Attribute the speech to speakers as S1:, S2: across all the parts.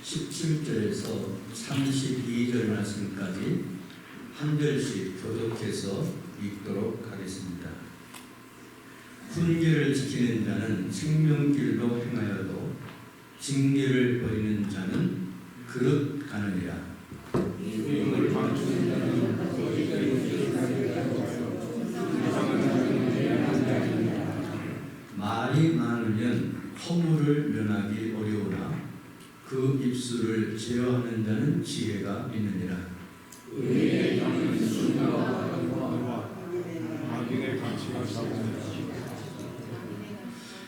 S1: 17절에서 32절 말씀까지 한 절씩 교독해서 읽도록 하겠습니다. 훈계를 지키는 자는 생명길로 행하여도 징계를 버리는 자는 그릇 가느니라. 말이 많으면 허물을 면하기 어려우나 그 입술을 제어하는 자는 지혜가 있느니라.
S2: 의인의 혀는 순교와 평화와 악인의 가치가 싸웁니다.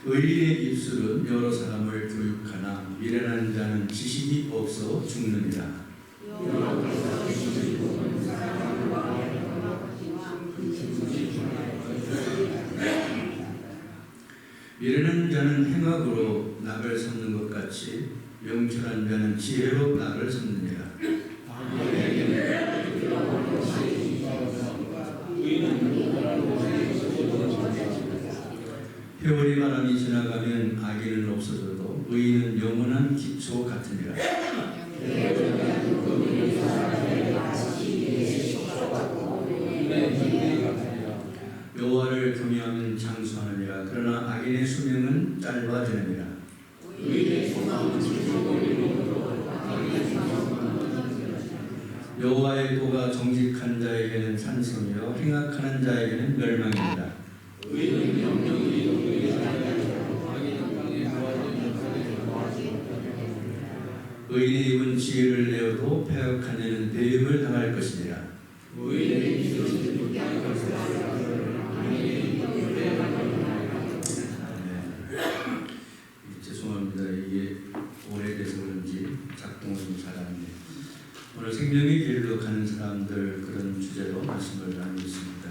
S1: 의인의 입술은 여러 사람을 교육하나 미련한 자는 지식이 없어 죽느니라. 미련한 자는 행악으로 낙을 삼는 것 같이 명철한 자는 지혜로 낙을 삼느니라. 회오리 바람이 지나가면 악인은 없어져도 의인은 영원한 기초 같으니라. 여호와를 경외하면 장수하느니라. 그러나 악인의 수명은 짧아지느니라. 여호와의 도가 정직한 자에게는 산성이요 행악하는 자에게는 멸망이니라. 의인의 입은 지혜를 내어도 패역한 이는 대임을 당할 것이니라. 죄송합니다. 이게 오래돼서 그런지 작동을 좀 잘하는데 오늘 생명의 길로 가는 사람들 그런 주제로 말씀을 나누겠습니다.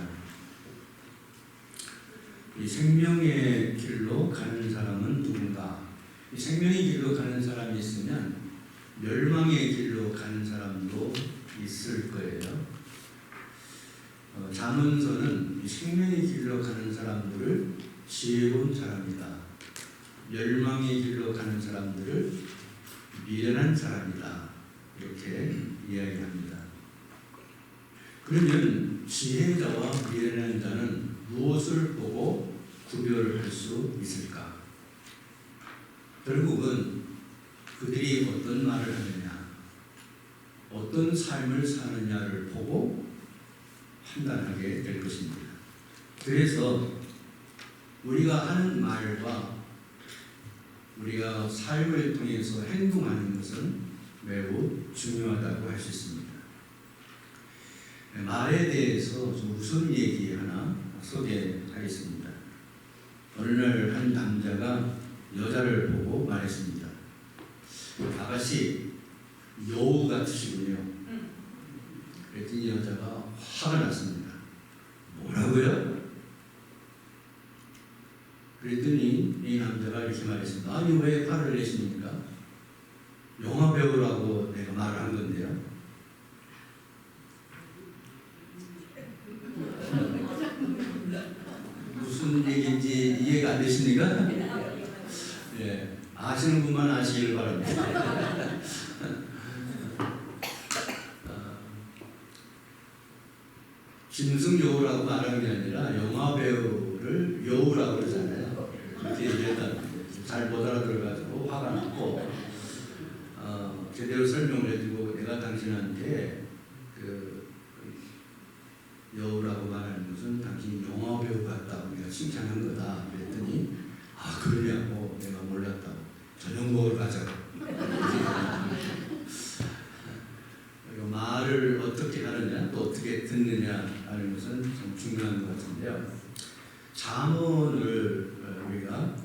S1: 이 생명의 길로 가는 사람은 누군가? 이 생명의 길로 가는 사람이 있으면 멸망의 길로 가는 사람도 있을 거예요. 잠언서는 이 생명의 길로 가는 사람들을 지혜로운 사람이다. 멸망의 길로 가는 사람들을 미련한 사람이다. 이렇게 이야기합니다. 그러면 지혜자와 미련한 자는 무엇을 보고 구별을 할 수 있을까? 결국은 그들이 어떤 말을 하느냐, 어떤 삶을 사느냐를 보고 판단하게 될 것입니다. 그래서 우리가 하는 말과 우리가 삶을 통해서 행동하는 것은 매우 중요하다고 할 수 있습니다. 말에 대해서 좀 우선 얘기 하나 소개하겠습니다. 어느 날 한 남자가 여자를 보고 말했습니다. 아가씨 여우 같으시군요. 그랬더니 여자가 화가 났습니다. 뭐라고요? 그랬더니 이 남자가 이렇게 말했습니다. 아니 왜 화를 내십니까? 영화 배우라고 내가 말을 한 건데요. 무슨 얘기인지 이해가 안 되십니까? 예, 아시는 분만 아시길 바랍니다. 짐승 여우라고 말하는 게 아니라 영화 배우를 여우라고 그러잖아요. 그렇게 얘기했다. 잘 못 알아들어가지고 화가 났고 제대로 설명을 해주고 내가 당신한테 그 여우라고 말하는 것은 당신 영화 배우 같다고 내가 칭찬한 거다. 그랬더니 아 그러냐고 내가 몰랐다고 저녁 먹으러 가자고. 말을 어떻게 하느냐 또 어떻게 듣느냐 하는 것은 좀 중요한 것 같은데요. 잠언을 우리가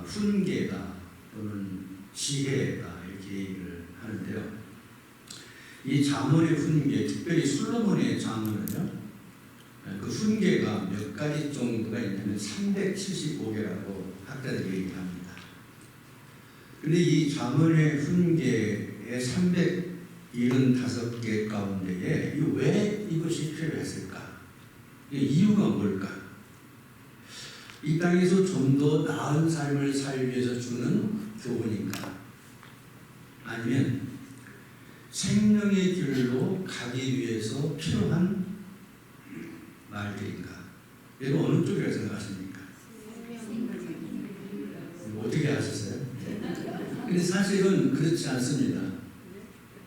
S1: 훈계다 또는 지혜다 이렇게 얘기를 하는데요. 이 잠언의 훈계, 특별히 솔로몬의 잠언은요, 그 훈계가 몇 가지 정도가 있냐면 375개라고 학자들이 얘기합니다. 그런데 이 잠언의 훈계의 375개 가운데에 왜 이것이 필요했을까? 이유가 뭘까? 이 땅에서 좀 더 나은 삶을 살기 위해서 주는 교훈인가? 아니면 생명의 길로 가기 위해서 필요한 말들인가? 여러분 어느 쪽이라고 생각하십니까? 어떻게 아셨어요? 근데 사실은 그렇지 않습니다.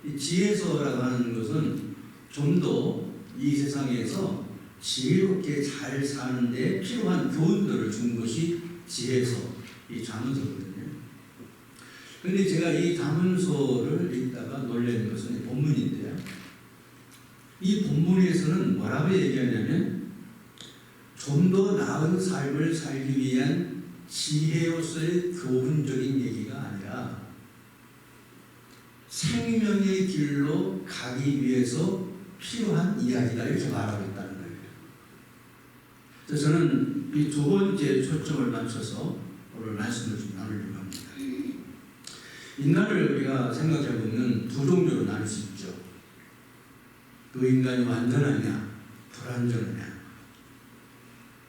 S1: 이 지혜서라고 하는 것은 좀 더 이 세상에서 지혜롭게 잘 사는데 필요한 교훈들을 준 것이 지혜서, 이 잠언서거든요. 그런데 제가 이 잠언서를 읽다가 놀란 것은 이 본문인데요. 이 본문에서는 뭐라고 얘기하냐면 좀 더 나은 삶을 살기 위한 지혜로서의 교훈적인 얘기가 아니라 생명의 길로 가기 위해서 필요한 이야기다 이렇게 말하고 있다는 거예요. 그래서 저는 이 두 번째 초점을 맞춰서 오늘 말씀을 좀 나누려고 합니다. 인간을 우리가 생각해 보면 두 종류로 나눌 수 있죠. 그 인간이 완전하냐, 불완전하냐.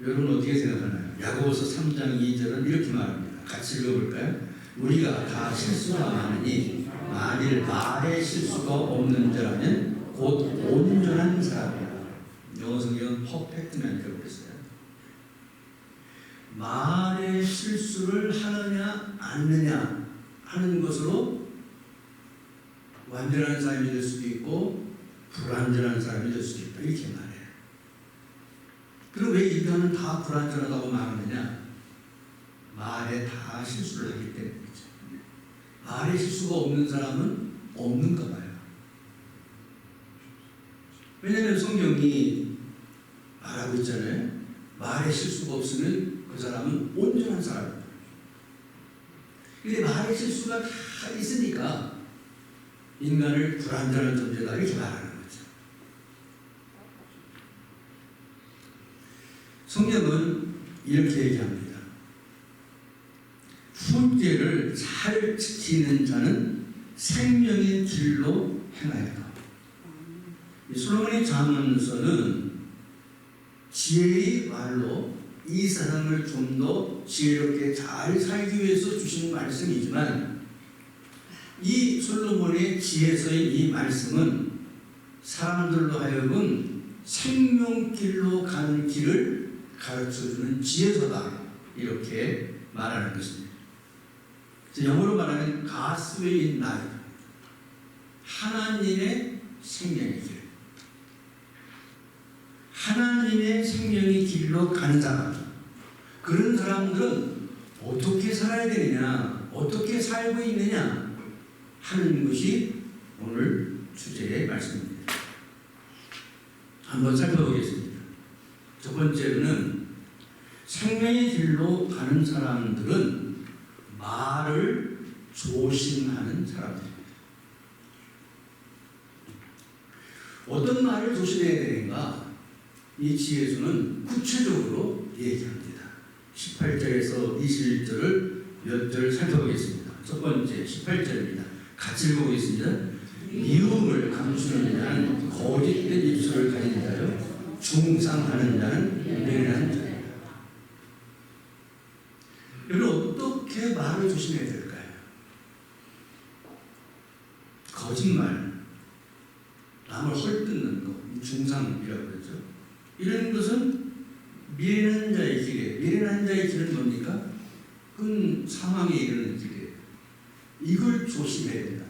S1: 여러분 어떻게 생각하나요? 야고보서 3장 2절은 이렇게 말합니다. 같이 읽어볼까요? 우리가 다 실수가 많으니 만일 말에 실수가 없는 자라면 곧 온전한 사람이야. 영어 성경은 퍼펙트만 읽어버렸어요. 말에 실수를 하느냐 않느냐 하는 것으로 완전한 사람이 될 수도 있고 불완전한 사람이 될 수도 있다 이렇게 말해요. 그럼 왜 인간은 다 불완전하다고 말하느냐? 말에 다 실수를 하기 때문이죠. 말에 실수가 없는 사람은 없는가 봐요. 왜냐하면 성경이 말하고 있잖아요. 말에 실수가 없으면 그 사람은 온전한 사람입니다. 근데 말에 실수가 다 있으니까 인간을 불완전한 존재다 이렇게 말하는 거죠. 성경은 이렇게 얘기합니다. 훈계를 잘 지키는 자는 생명의 길로 행하였다. 솔로몬의 잠언서는 지혜의 말로 이 세상을 좀 더 지혜롭게 잘 살기 위해서 주신 말씀이지만 이 솔로몬의 지혜서의 이 말씀은 사람들로 하여금 생명길로 가는 길을 가르쳐주는 지혜서다 이렇게 말하는 것입니다. 영어로 말하면 God's way in life, 하나님의 생명의 길, 하나님의 생명의 길로 가는 사람, 그런 사람들은 어떻게 살아야 되느냐, 어떻게 살고 있느냐 하는 것이 오늘 주제의 말씀입니다. 한번 살펴보겠습니다. 첫 번째로는 생명의 길로 가는 사람들은 말을 조심하는 사람들입니다. 어떤 말을 조심해야 되는가? 이 지혜서는 구체적으로 얘기합니다. 18절에서 21절을 몇 절 살펴보겠습니다. 첫 번째 18절입니다. 같이 읽어보겠습니다. 미움을 감추는 자는 거짓된 입술을 가진 자요 중상하는 자는 미련한 자예요. 여러분 어떻게 말을 조심해야 될까요? 거짓말, 남을 헐뜯는 것, 중상이라고 그러죠. 이런 것은 미련한 자의 길이에요. 미련한 자의 길은 뭡니까? 그건 사망에 이르는 길이에요. 이걸 조심해야 된다.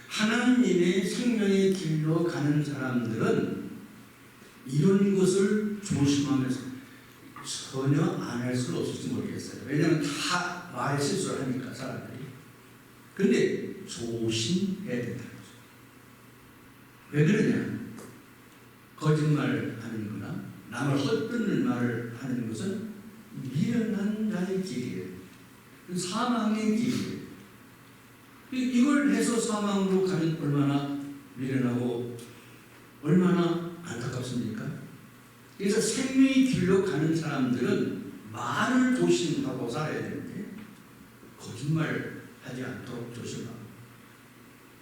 S1: 하나님의 생명의 길로 가는 사람들은 이런 것을 조심하면서 전혀 안 할 수는 없을지 모르겠어요. 왜냐하면 다 말에 실수를 하니까 사람들이. 근데 조심해야 된다는 거죠. 왜 그러냐? 거짓말 하는 거나 남을 헛듣는 말을 하는 것은 미련한 자의 길이에요. 사망의 길이에요. 이걸 해서 사망으로 가면 얼마나 미련하고 얼마나 안타깝습니까? 그래서 생명의 길로 가는 사람들은 말을 조심하고 살아야 되는데 거짓말 하지 않도록 조심하고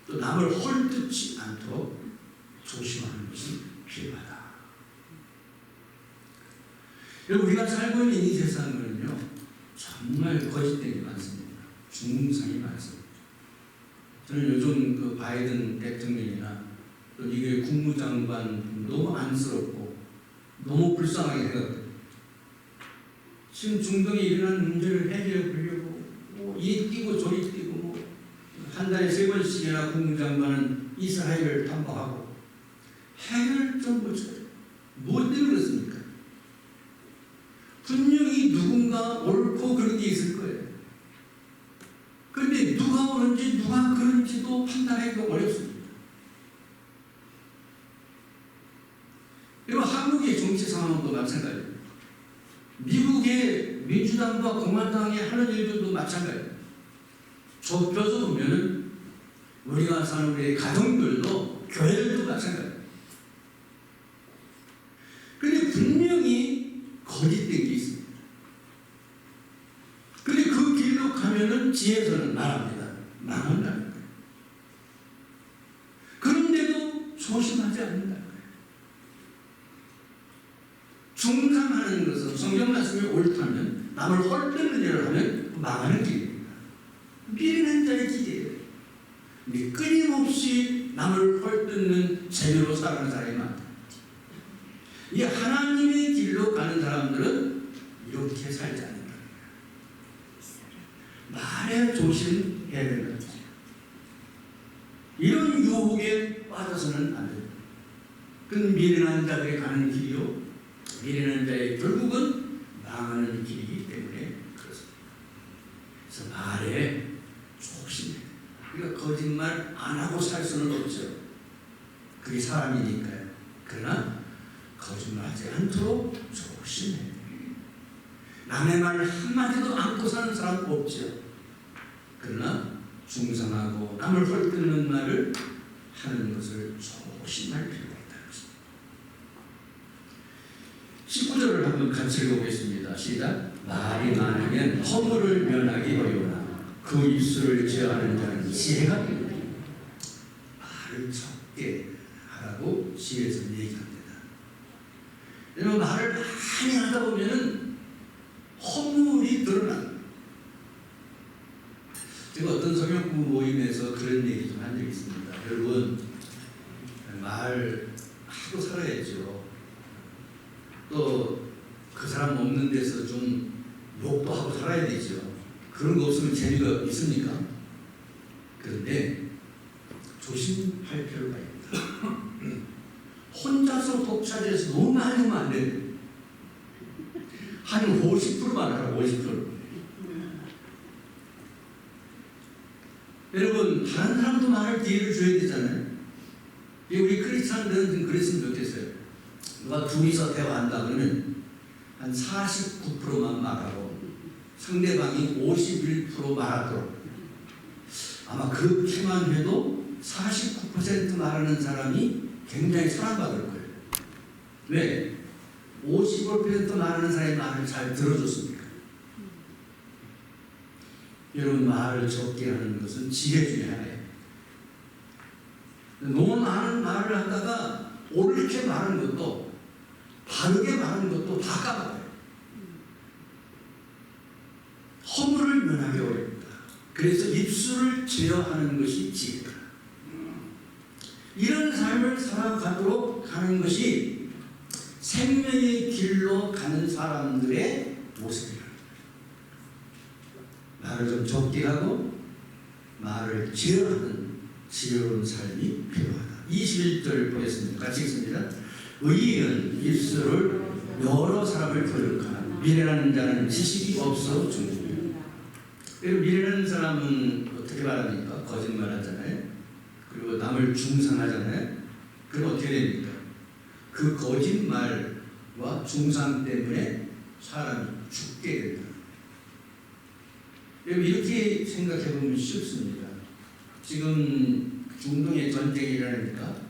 S1: 또 남을 헐뜯지 않도록 조심하는 것이 필요하다. 여러분 우리가 살고 있는 이 세상은요 정말 거짓된 게 많습니다. 중상이 많습니다. 저는 요즘 그 바이든 대통령이나 또 미국의 국무장관 너무 안쓰럽고 너무 불쌍하게 생각돼요. 지금 중동에 일어난 문제를 해결해 보려고 이 뛰고 저리 뛰고 한 달에 3번씩이나 국무장관은 이스라엘을 탐방하고 해결 좀 못해요. 뭐 때문에 그렇습니까? 분명히 누군가 옳고 그런 게 있을 거예요. 그런데 누가 옳은지 누가 그런지도 판단하기가 어렵습니다. 그리고 한국의 정치 상황도 마찬가지예요. 미국의 민주당과 공화당이 하는 일들도 마찬가지예요. 좁혀서 보면은 우리가 사는 우리의 가정들도 교회들도 마찬가지예요. 그런데 분명히 거짓된 게 있습니다. 그런데 그 길로 가면은 지혜서는 말합니다. 망한다는 거예요. 그런데도 조심하지 않는다는 거예요. 중상하는 것은 성경 말씀이 옳다면 남을 헐뜯는 일을 하면 망하는 길입니다. 미련한 자의 길이에요. 근데 끊임없이 남을 헐뜯는 재미로 살아가는 사람이 많다. 이 하나님의 길로 가는 사람들은 이렇게 살지 않는다. 말에 조심해야 된다. 이런 유혹에 빠져서는 안 됩니다. 그건 미련한 자들이 가는 길이요. 미련한 자의 결국은 망하는 길이기 때문에 그렇습니다. 그래서 말에 조심해. 그러니까 거짓말 안 하고 살 수는 없죠. 그게 사람이니까요. 그러나 거짓말하지 않도록 조심해. 남의 말을 한마디도 안고 사는 사람 없죠. 그러나 중상하고 남을 헐뜯는 말을 하는 것을 조심할 필요가 있다는 것입니다. 19절을 한번 같이 읽어보겠습니다. 시작. 말이 많으면 허물을 면하기 어려우나 그 입술을 제어하는 자는 지혜가 됩니다. 말을 적게 하라고 지혜에서 얘기합니다. 여러분 말을 많이 하다 보면은 허물이 드러납니다. 제가 어떤 성역부 모임에서 그런 얘기 좀 한 적이 있습니다. 여러분 말 하고 살아야죠. 또 그 사람 없는 데서 좀 욕도 하고 살아야 되죠. 그런 거 없으면 재미가 있습니까? 그런데 조심할 필요가 있다. 혼자서 독차지해서 너무 많이 하면 안 돼요. 한 50%만 하라. 50%. 여러분 다른 사람도 말할 기회를 줘야 되잖아요. 우리 크리스찬들은 좀 그랬으면 좋겠어요. 누가 둘이서 대화한다 그러면 한 49%만 말하고 상대방이 51% 말하도록. 아마 그렇게만 해도 49% 말하는 사람이 굉장히 사랑받을 거예요. 왜? 55% 말하는 사람이 말을 잘 들어줬습니까? 여러분 말을 적게 하는 것은 지혜 중에 하나예요. 너무 많은 말을 하다가 옳게 말하는 것도 바르게 말하는 것도 다 까먹어요. 허물을 면하기 어렵다. 그래서 입술을 제어하는 것이 지혜다. 이런 삶을 살아가도록 하는 것이 생명의 길로 가는 사람들의 모습이다. 말을 좀 적게 하고 말을 제어하는 지혜로운 삶이 필요하다. 21절 보겠습니다. 같이 읽습니다. 의인은 입술을 여러 사람을 거역하나 미련한 자는 지식이 없어 죽는다. 미련한 사람은 어떻게 말합니까? 거짓말하잖아요. 그리고 남을 중상하잖아요. 그럼 어떻게 됩니까? 그 거짓말과 중상 때문에 사람이 죽게 된다. 이렇게 생각해보면 쉽습니다. 지금 중동의 전쟁이 일어나니까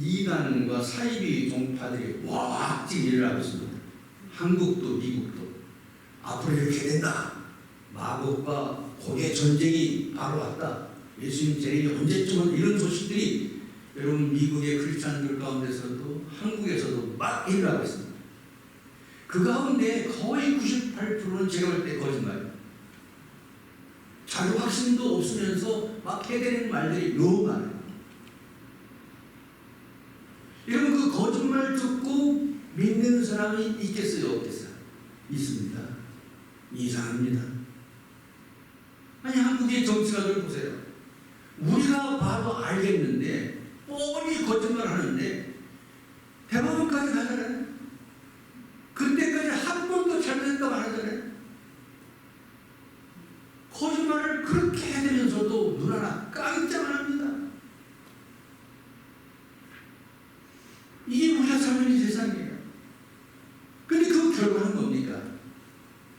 S1: 이단과 사이비 종파들이 와악지 일을 하고 있습니다. 한국도 미국도 앞으로 이렇게 된다. 마곡과 고개 전쟁이 바로 왔다. 예수님 재림이 언제쯤은 이런 소식들이 여러분 미국의 크리스찬들 가운데서도 한국에서도 막 일을 하고 있습니다. 그 가운데 거의 98%는 제가 볼 때 거짓말이에요. 자기 확신도 없으면서 막 해대는 말들이 너무 많아요. 여러분 그 거짓말 듣고 믿는 사람이 있겠어요? 없겠어요? 있습니다. 이상합니다. 아니 한국의 정치가들 보세요. 우리가 봐도 알겠는데 뻔히 거짓말 하는데 대법원까지 가잖아요. 그때까지 한 번도 잘못했다고 안 하잖아요. 거짓말을 그렇게 해대면서도 눈 하나 깜짝 안 합니다. 이게 우리가 사는 이 세상이에요. 근데 그 결과는 뭡니까?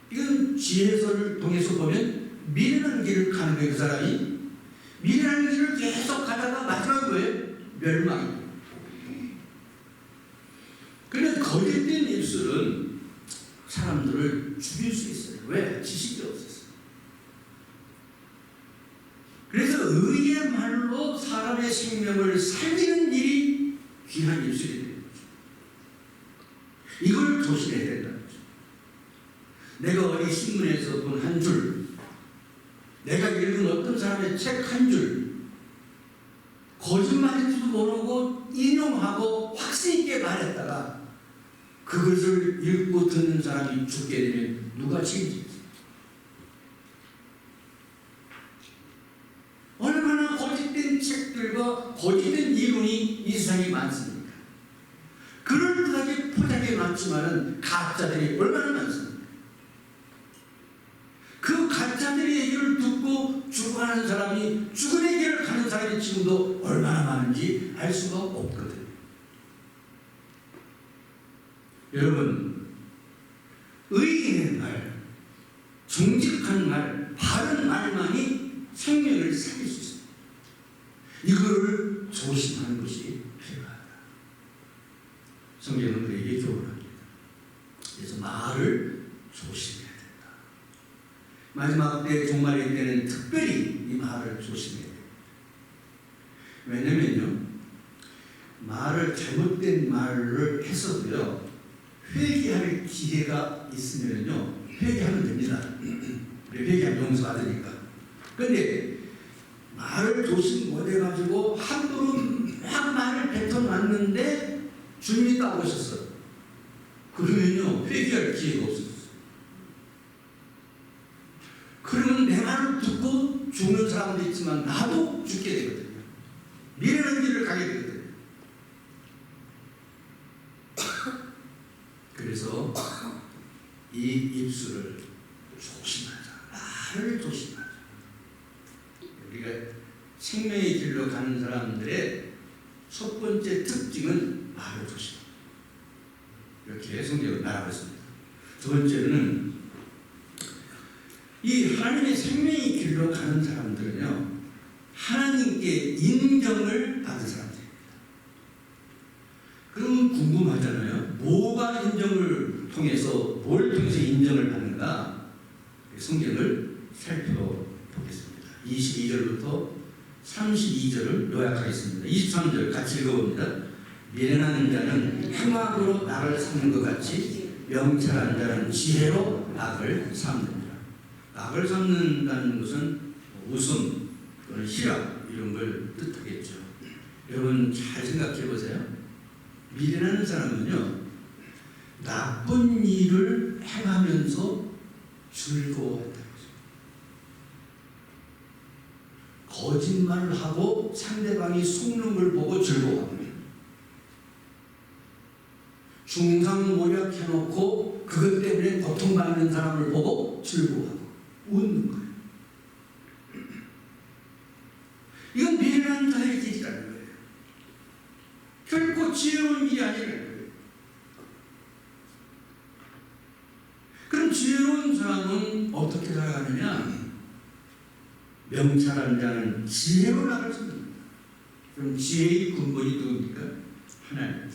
S1: 이건 지혜서를 통해서 보면 미련한 길을 가는 거예요. 그 사람이 미련한 길을 계속 가다가 마지막 거예요. 멸망입니다. 그런데 거짓된 입술은 사람들을 죽일 수 있어요. 왜? 지식이 없었어요. 그래서 의의 말로 사람의 생명을 살리는 일이 귀한 입술이 되는 거죠. 이걸 조심해야 된다는 거죠. 내가 어디 신문에서 본 한 줄, 내가 읽은 어떤 사람의 책 한 줄, 거짓말인지도 모르고 인용하고 확신 있게 말했다가 그것을 읽고 듣는 사람이 죽게 되면 누가 책임지겠어요? 얼마나 거짓된 책들과 거짓된 이론이 이 세상에 많습니까? 그럴듯하게 포장해 놨지만은 가짜들이 얼마나 많습니까? 그 가짜들의 얘기를 듣고 죽어가는 사람이 죽은의 길을 가는 사람이 지금도 얼마나 많은지 알 수가 없거든요. 여러분, 의인의 말, 정직한 말, 바른 말만이 생명을 살릴 수 있습니다. 이거를 조심하는 것이 필요하다. 성경은 그에게 교훈합니다. 그래서 말을 조심해야 된다. 마지막 때 종말의 때는 특별히 이 말을 조심해야 돼요. 왜냐면요, 말을 잘못된 말을 해서도요, 회개할 기회가 있으면요, 회개하면 됩니다. 회개하면 용서받으니까. 근데 말을 조심 못해가지고 함부로 막 말을 뱉어놨는데 주님이 따오셨어요. 그러면요, 회개할 기회가 없었어요. 그러면 내 말을 듣고 죽는 사람도 있지만 나도 죽게 되거든요. 미련한 길을 가게 되거든요. 그래서 이 입술을 조심하자. 말을 조심하자. 우리가 생명의 길로 가는 사람들의 첫 번째 특징은 말을 조심하자. 이렇게 성경을 말하고 있습니다. 두 번째는 이 하나님의 생명의 길로 가는 사람들은요, 하나님께 인정을 받은 사람들입니다. 그럼 궁금하잖아요. 뭐가 인정을 통해서, 뭘 통해서 인정을 받는가? 성경을 살펴보겠습니다. 22절부터 32절을 요약하겠습니다. 23절 같이 읽어봅니다. 미련한 자는 행악으로 낙을 삼는 것 같이 명철한 자는 지혜로 낙을 삼는다. 낙을 삼는다는 것은 웃음 또는 희락 이런 걸 뜻하겠죠. 여러분 잘 생각해 보세요. 미련한 사람은요, 나쁜 일을 행하면서 즐거워한다는 거죠. 거짓말을 하고 상대방이 속는 걸 보고 즐거워합니다. 중상모략해놓고 그것 때문에 고통받는 사람을 보고 즐거워하고 웃는 거예요. 이건 미련한 자의 길이라는 거예요. 결코 지혜로운 길이 아니라는 거예요. 그럼 지혜로운 사람은 어떻게 살아가느냐? 명철한 자는 지혜로 나갈 수 있습니다. 그럼 지혜의 근본이 누굽니까? 하나님.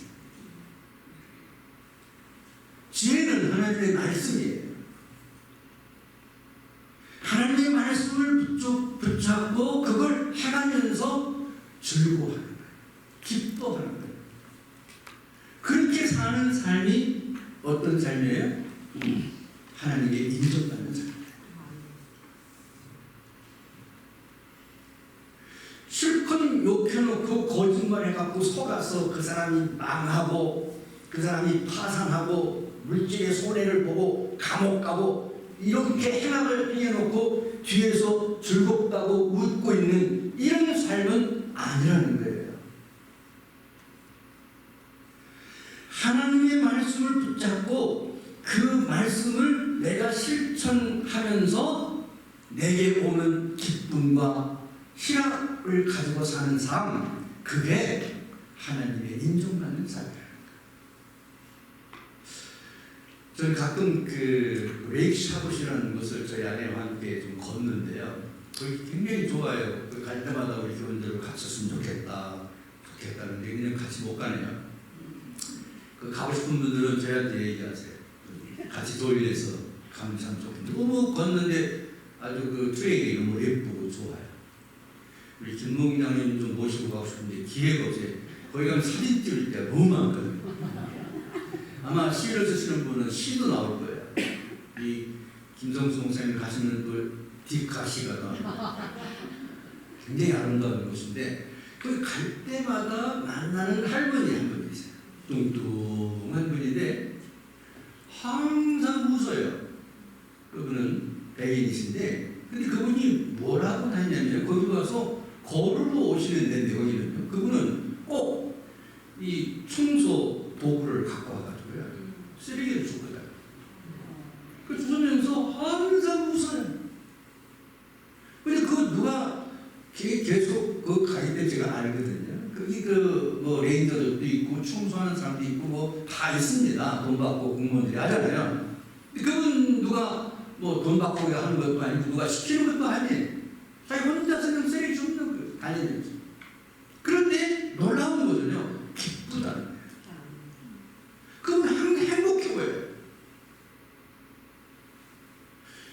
S1: 지혜는 하나님의 말씀이에요. 하나님의 말씀을 붙잡고 그걸 해가면서 즐거워하는 거예요. 기뻐하는 거예요. 그렇게 사는 삶이 어떤 삶이에요? 하나님께 인정받는 삶이에요.
S3: 실컷 욕해놓고 거짓말해갖고 속아서 그 사람이 망하고 그 사람이 파산하고 물질의 손해를 보고 감옥 가고 이렇게 행악을 행해놓고 뒤에서 즐겁다고 웃고 있는 이런 삶은 아니라는 거예요. 하나님의 말씀을 붙잡고 그 말씀을 내가 실천하면서 내게 오는 기쁨과 희락을 가지고 사는 삶, 그게 하나님의 인정받는 삶이에요. 저는 가끔 그 웨이크샤봇이라는 것을 저희 아내와 함께 좀 걷는데요. 그게 굉장히 좋아요. 갈 때마다 우리 교원들을 같이 했으면 좋겠다는데 그냥 같이 못 가네요. 그 가고 싶은 분들은 저희한테 얘기하세요. 같이 도일해서 가면 참 좋겠는데 너무 걷는데 아주 그 트랙이 너무 예쁘고 좋아요. 우리 김몽 장님 좀 모시고 가고 싶은데 기회가 없어요. 거기 가면 사진 찍을 때가 너무 많거든요. 아마 시를 쓰시는 분은 시도 나올 거예요. 이 김성수 목사님 가시는 그 디카시가 굉장히 아름다운 곳인데 거기 갈 때마다 만나는 할머니 한 분이 있어요. 뚱뚱한 분인데 항상 웃어요. 그분은 백인이신데 근데 그분이 뭐라고 하냐면 거기 가서 걸으러 오시는 데인데 거기는요. 그분은 꼭 이 청소 도구를 갖고 와가지고요. 쓰레기를 줬거든요. 그 주면서 항상 웃어요. 근데 그거 누가 계속 그 가기 때 제가 알거든요. 거기 그 뭐 레인저들도 있고 청소하는 사람도 있고 뭐 다 있습니다. 돈 받고 공무원들이 하잖아요. 근데 그분 누가 뭐 돈 받고 하는 것도 아니고 누가 시키는 것도 아니에요. 자기 혼자서 그냥 쓰레기 줍는 거예요. 다니면서. 그런데 놀라운 것은요. 기쁘다는 거예요. 그건 항상 행복해 보여요.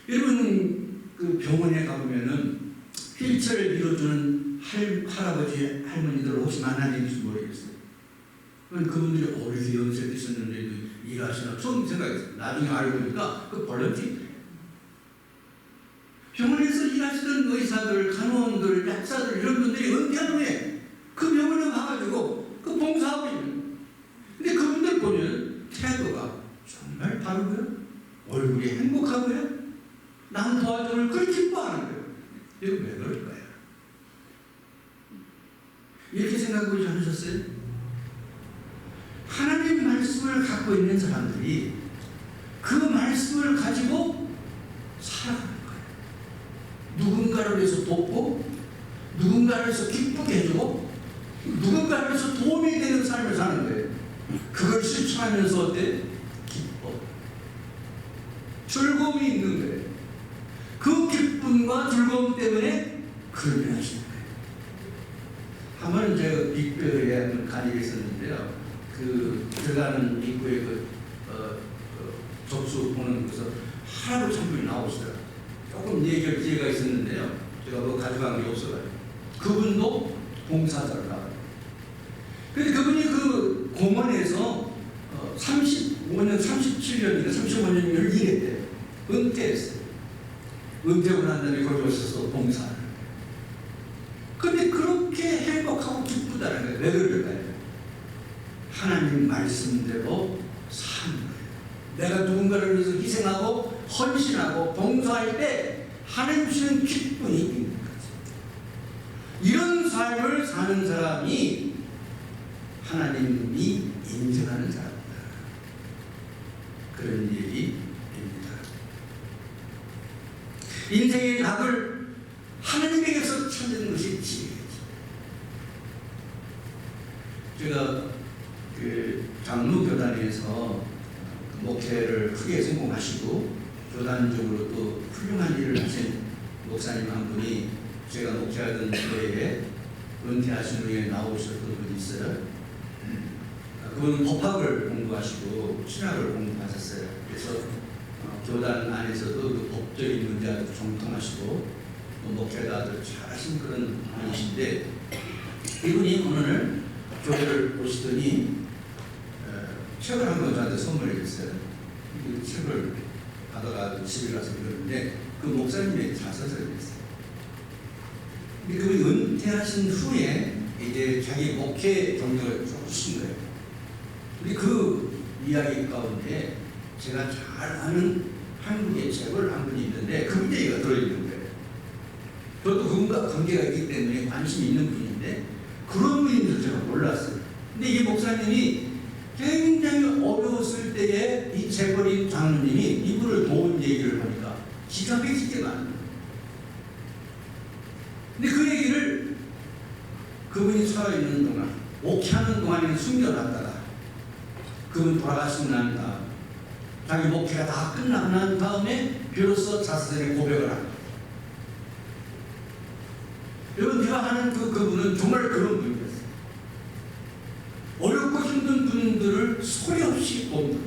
S3: 여러분 그 병원에 가보면은 휠체어를 밀어주는 할아버지 할머니들 혹시 만나는지 모르겠어요. 그분들이 이렇게 연세 드셨는데도 일하시나 처음 생각했어요. 나중에 알고 보니까 그 볼런티어예요. 병원에서 일하시던 의사들, 간호원들, 약사들 이런 분들이 은퇴한 후에 그 병원에 가가지고 그 봉사하고 있는. 근데 그분들 보면 태도가 정말 바르고요. 얼굴이 행복하고요. 남 도와주는 걸 기뻐하는 거예요. 이거 왜 그럴까요? 이렇게 생각하지 않으셨어요? 하나님 말씀을 갖고 있는 사람들이 그 말씀을 가지고 살아가는 거예요. 누군가를 위해서 돕고 누군가를 위해서 기쁘게 해주고 누군가를 위해서 도움이 되는 삶을 사는 거예요. 그걸 실천하면서 어때? 기뻐. 즐거움이 있는 거예요. 그 기쁨과 즐거움 때문에 그렇게 하시는 거예요. 한 번은 제가 빅별에 한번 간 일이 있었는데요. 그 들어가는 입구에 접수 보는 곳에서 할아버지 한 분이 나오시더라고요. 조금 얘기할 기회가 있었는데요. 제가 뭐 가져간 게 없어가지고. 그분도 봉사자를 나와요. 근데 그분이 그 공원에서 35년, 37년인가 35년을 일했대요. 은퇴했어요. 은퇴하고 난 다음에 거기 오셔서 봉사를. 근데 그렇게 행복하고 기쁘다는 거예요. 왜 그럴까요? 하나님 말씀대로 사는 거예요. 내가 누군가를 위해서 희생하고 헌신하고 봉사할 때 하나님 주시는 기쁨이 있는 거죠. 이런 삶을 사는 사람이 하나님이 인정하는 사람이다. 그런 얘기입니다. 인생의 낙을 하나님에게서 찾는 것이 지혜죠. 제가 그 장로 교단에서 목회를 크게 성공하시고 교단적으로 또 훌륭한 일을 하신 목사님 한 분이 제가 목회하던 때에 은퇴하신 후에 나오셨던 분이 있어요. 그분은 법학을 공부하시고 신학을 공부하셨어요. 그래서 교단 안에서도 그 법적인 문제 아주 정통하시고 목회도 아주 잘하신 그런 분이신데 이분이 어느 날 교회를 오시더니 책을 한 권 저한테 선물해 줬어요. 그 책을 받아가지고 집에 가서 읽었는데 그 목사님의 자서전이었어요. 근데 그분이 은퇴하신 후에 이제 자기 목회 경력을 주신 거예요. 우리 그 이야기 가운데 제가 잘 아는 한국의 재벌 한 분이 있는데 그 얘기가 들어있는 거예요. 저도 그분과 관계가 있기 때문에 관심이 있는 분인데 그런 분인 줄 제가 몰랐어요. 근데 이 목사님이 굉장히 어려웠을 때에 이 재벌인 장로님이 이분을 도운 얘기를 하니까 기가 막히게 많은 거예요. 근데 그 얘기를 그분이 살아있는 동안, 목회하는 동안에는 숨겨놨다가 그분 돌아가시고 난 다음 자기 목회가 다 끝나고 난 다음에 비로소 자신의 고백을 합니다. 여러분, 제가 하는 그분은 정말 그런 분이었어요. 어렵고 힘든 분들을 소리 없이 돕는,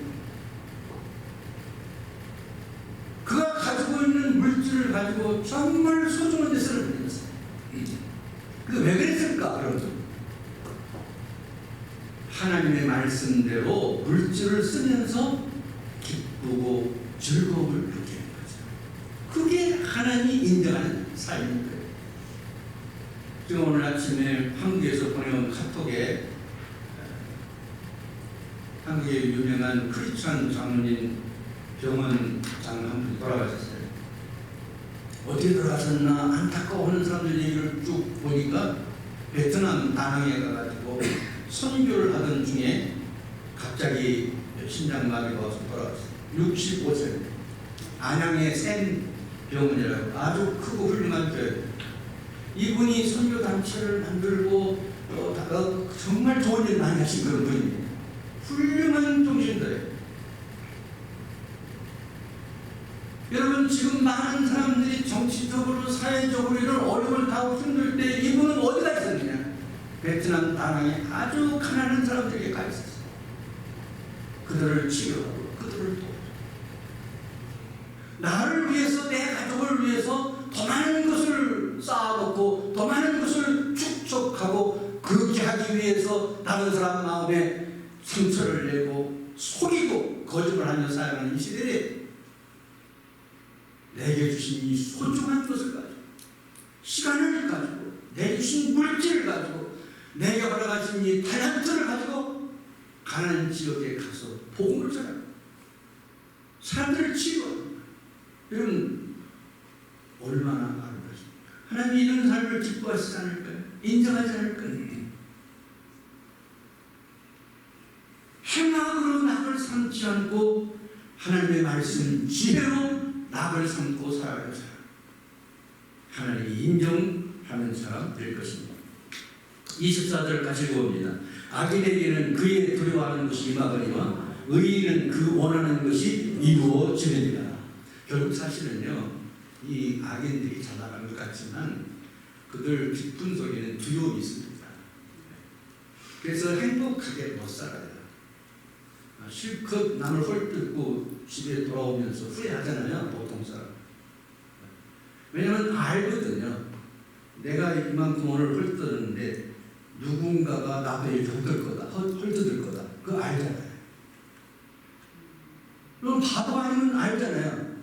S3: 그가 가지고 있는 물질을 가지고 정말 소중한 데 쓰는 분이었어요. 그 왜 그랬을까? 그러죠. 하나님의 말씀대로 물질을 쓰면서 기쁘고 즐거움을 느끼는 거죠. 그게 하나님이 인정하는 삶인 거예요. 지금 오늘 아침에 한국에서 보내온 카톡에 한국의 유명한 크리스찬 장로님 병원 장로 한 분이 돌아가셨어요. 어떻게 돌아가셨나 안타까워하는 사람들 얘기를 쭉 보니까 베트남 다낭에 가가지고 선교를 하던 중에 갑자기 심장마비가 와서 돌아갔어요. 65세 안양의 샘 병원이라고 아주 크고 훌륭한 교회. 이분이 선교 단체를 만들고 정말 좋은 일 많이 하신 그런 분입니다. 훌륭한 종신들이에요. 여러분, 지금 많은 사람들이 정치적으로 사회적으로 이런 어려움을 당하고 힘들 때 이분은 어디가 있었느냐? 베트남 다낭에 아주 가난한 사람들에게 가 있었어요. 그들을 치료하고 그들을 도와줘. 나를 위해서, 내 가족을 위해서 더 많은 것을 쌓아놓고 더 많은 것을 축적하고 그렇게 하기 위해서 다른 사람 마음에 상처를 내고 속이고 거짓말하며 살아가는 이 시대에 내게 주신 이 소중한 것을 가지고, 시간을 가지고, 내게 주신 물질을 가지고, 내게 허락하신 이 탤런트를 가지고 가난한 지역에 가서 복음을 전하고 사람들을 치유하고, 이런 얼마나 아름답습니까? 하나님이 이런 삶을 기뻐하시지 않을까요? 인정하지 않을까요? 행악으로 낙을 삼지 않고 하나님의 말씀 지혜로 낙을 삼고 살아가는 사람, 하나님이 인정하는 사람 될 것입니다. 24절 같이 봅니다. 악인에게는 그의 두려워하는 것이 임하거니와 의인은 그 원하는 것이 이루어지느니라. 결국 사실은요, 이 악인들이 잘 나가는 것 같지만 그들 깊은 속에는 두려움이 있습니다. 그래서 행복하게 못 살아요. 실컷 남을 헐뜯고 집에 돌아오면서 후회하잖아요, 보통 사람. 왜냐하면 알거든요. 내가 이만큼 오늘 헐뜯었는데 누군가가 나도 이렇게 헐뜯을 거다. 그거 알잖아요. 그럼 바보 아니면 알잖아요.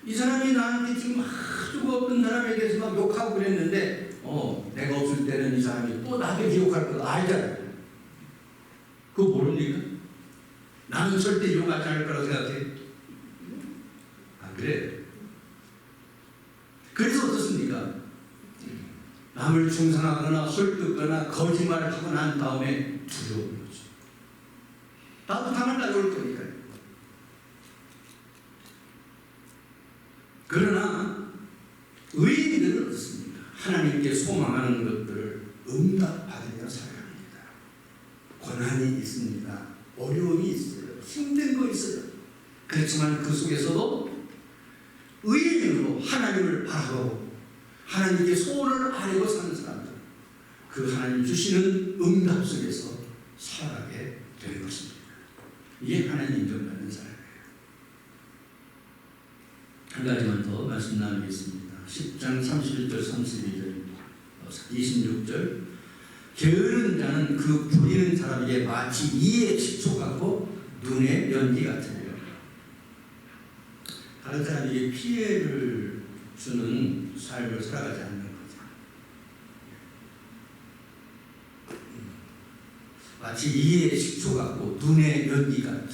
S3: 이 사람이 나한테 지금 아주 어떤 사람에 대해서 막 욕하고 그랬는데 내가 없을 때는 이 사람이 또 나한테 욕할 거다. 알잖아요. 그거 모릅니까? 나는 절대 욕하지 않을 거라고 생각해. 안 그래? 그래서 어떻습니까? 남을 중상하거나 헐뜯거나 거짓말을 하고 난 다음에 두려운 거죠. 나도 당할 날이 올 거니까요. 그러나 의인들은 어떻습니까? 하나님께 소망하는 것들을 응답받으며 살아갑니다. 고난이 있습니다. 어려움이 있어요. 힘든 거 있어요. 그렇지만 그 속에서도 의인으로 하나님을 바라보고 하나님께 소원을 아뢰고 사는 사람들, 그 하나님 주시는 응답 속에서 살아가게 되는 것입니다. 이게 하나님 인정받는 사람이에요. 한 가지만 더 말씀 나누겠습니다. 10장 31절 32절 26절. 게으른 자는 그 부리는 사람에게 마치 이의 식초 같고 눈의 연기 같으며, 다른 사람에게 피해를 주는 삶을 살아가지 않는 거죠. 마치 이의 식초 같고 눈의 연기 같은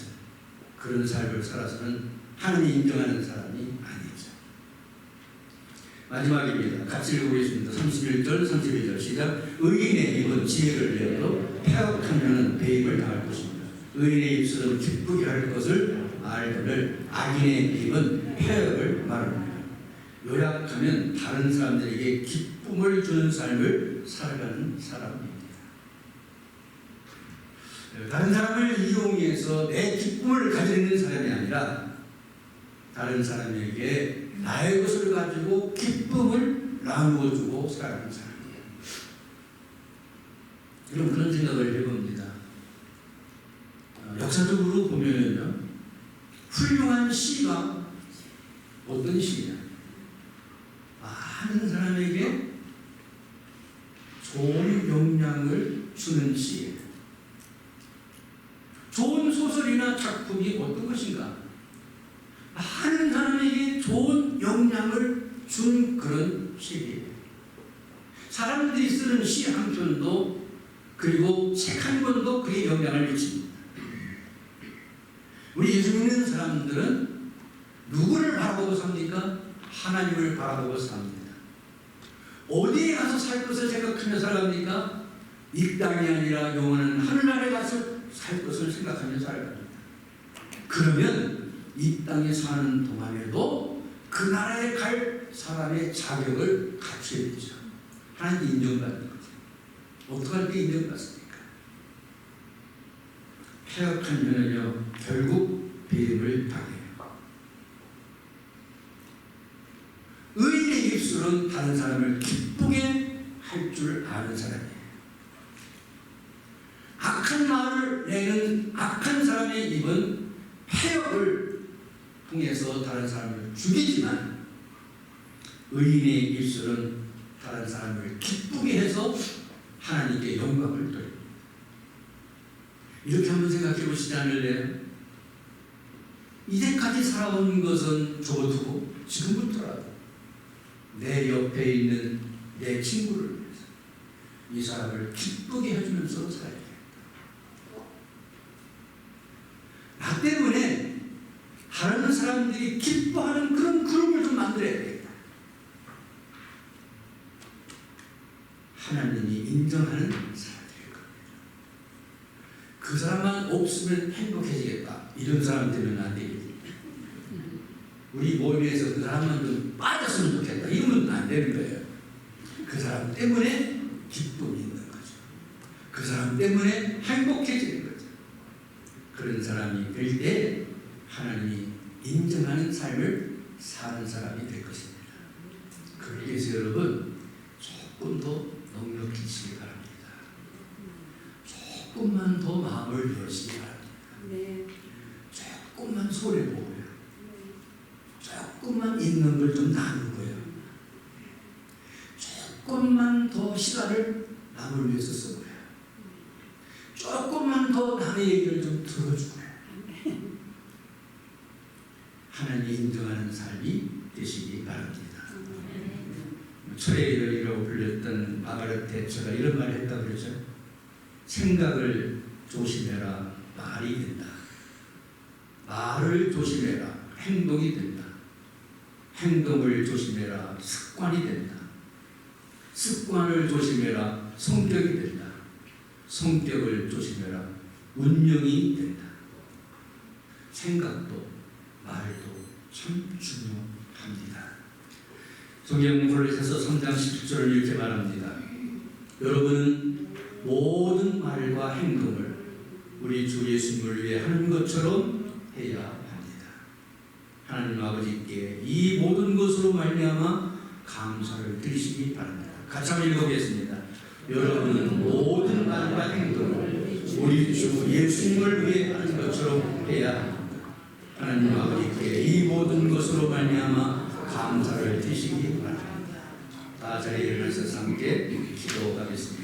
S3: 그런 삶을 살아서는 하나님 인정하는 사람이 아니죠. 마지막입니다. 같이 읽어보겠습니다. 31절 32절 시작. 의인의 입은 지혜를 내어도 폐역한 자는 배임을 당할 것입니다. 의인의 입술은 기쁘게 할 것을 알거늘 악인의 입은 폐역을 말합니다. 요약하면 다른 사람들에게 기쁨을 주는 삶을 살아가는 사람입니다. 다른 사람을 이용해서 내 기쁨을 가지는 사람이 아니라 다른 사람에게 나의 것을 가지고 기쁨을 나누어주고 살아가는 사람이에요. 여러분 그런 생각을 해봅니다. 역사적으로 보면요, 훌륭한 시가 어떤 시냐? 많은 사람에게 좋은 영향을 주는 시예요. 좋은 소설이나 작품이 어떤 것인가? 많은 사람에게 좋은 영향을 준 그런 시예요. 사람들이 쓰는 시 한 편도 그리고 책 한 권도 그에 영향을 미칩니다. 우리 예수 믿는 사람들은 누구를 바라보고 삽니까? 하나님을 바라보고 삽니다. 어디에 가서 살 것을 생각하며 살아갑니까? 이 땅이 아니라 영원한 하늘나라에 가서 살 것을 생각하며 살아갑니다. 그러면 이 땅에 사는 동안에도 그 나라에 갈 사람의 자격을 갖춰야 되죠. 하나님 인정받는 거죠. 어떻게 할 때 인정받습니까? 폐역한 자는요 결국 배임을 당해요. 의인의 입술은 다른 사람을 기쁘게 할 줄 아는 사람이에요. 악한 말을 내는 악한 사람의 입은 폐역을 통해서 다른 사람을 죽이지만 의인의 입술은 다른 사람을 기쁘게 해서 하나님께 영광을 돌립니다. 이렇게 한번 생각해 보시지 않을래요? 이제까지 살아온 것은 접어두고 지금부터라도 내 옆에 있는 내 친구를 위해서 이 사람을 기쁘게 해주면서 살아야 돼요. 나 때문에 다른 사람들이 기뻐하는 그런 그룹을 좀 만들어야 되겠다. 하나님이 인정하는 사람들일 겁니다. 그 사람만 없으면 행복해지겠다. 이런 사람 되면 안 되겠지. 우리 모임에서 그 사람만 좀 빠졌으면 좋겠다. 이러면 안 되는 거예요. 그 사람 때문에 기쁨이 있는 거죠. 그 사람 때문에 행복해지는 거죠. 그런 사람이 될 때 하나님이 인정하는 삶을 사는 사람이 될 것입니다. 그러기 위해서 여러분 조금 더 넉넉히시기 바랍니다. 조금만 더 마음을 여시기 바랍니다.
S4: 네.
S3: 조금만 손해 보고요. 조금만 있는 걸 좀 나누고요. 조금만 더 시간을 남을 위해서 쓰고요. 조금만 더 남의 얘기를 좀 들어주고요. 하나님 인정하는 삶이 되시기 바랍니다. 철의 여인이라고 불렸던 마가렛 대처가 이런 말을 했다고 그러죠. 생각을 조심해라 말이 된다. 말을 조심해라 행동이 된다. 행동을 조심해라 습관이 된다. 습관을 조심해라 성격이 된다. 성격을 조심해라 운명이 된다. 생각도 말도 참 중요합니다. 성경 골로새서 3장 17절을 이렇게 말합니다. 여러분은 모든 말과 행동을 우리 주 예수님을 위해 하는 것처럼 해야 합니다. 하나님 아버지께 이 모든 것으로 말미암아 감사를 드리시기 바랍니다. 같이 한번 읽어보겠습니다. 여러분은 모든 말과 행동을 우리 주 예수님을 위해 하는 것처럼 해야 합니다. 하나님 아버지께 이 모든 것으로 말미암아 감사를 드리시기 바랍니다. 다 자리에 일어나서 함께 기도하겠습니다.